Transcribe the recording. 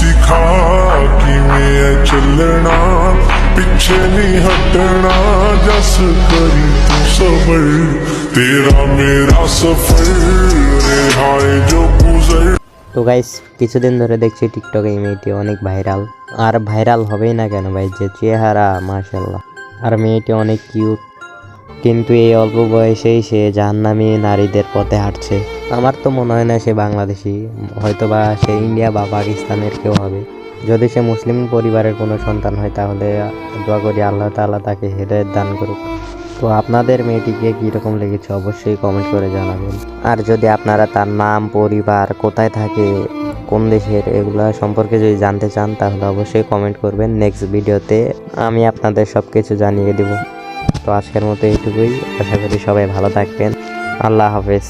सिखा कि मैं चलना पीछे नहीं हटना जस करी तू सबर तेरा मेरा सफर रिहाए जो गुजर। তো গাইস কিছুদিন ধরে দেখছি টিকটকে এই মেয়েটি অনেক ভাইরাল, আর ভাইরাল হবেই না কেন ভাই, যে চেহারা মাশাআল্লাহ, আর মেয়েটি অনেক কিউট, কিন্তু এই অল্প বয়সেই সে জাহান্নামী নারীদের পথে হাঁটছে। আমার তো মনে হয় না সে বাংলাদেশি, হয়তো বা সে ইন্ডিয়া বা পাকিস্তানের কেউ হবে। যদি সে মুসলিম পরিবারের কোনো সন্তান হয় তাহলে দোয়া করি আল্লাহ তাআলা তাকে হেদায়েত দান করুক। তো আপনাদের মেয়েটিকে কীরকম লেগেছে অবশ্যই কমেন্ট করে জানাবেন। আর যদি আপনারা তার নাম, পরিবার, কোথায় থাকে, কোন দেশের, এগুলা সম্পর্কে যদি জানতে চান তাহলে অবশ্যই কমেন্ট করবেন। নেক্সট ভিডিওতে আমি আপনাদের সব কিছু জানিয়ে দেব। তো আজকের মতো এইটুকুই, আশা করি সবাই ভালো থাকবেন। আল্লাহ হাফেজ।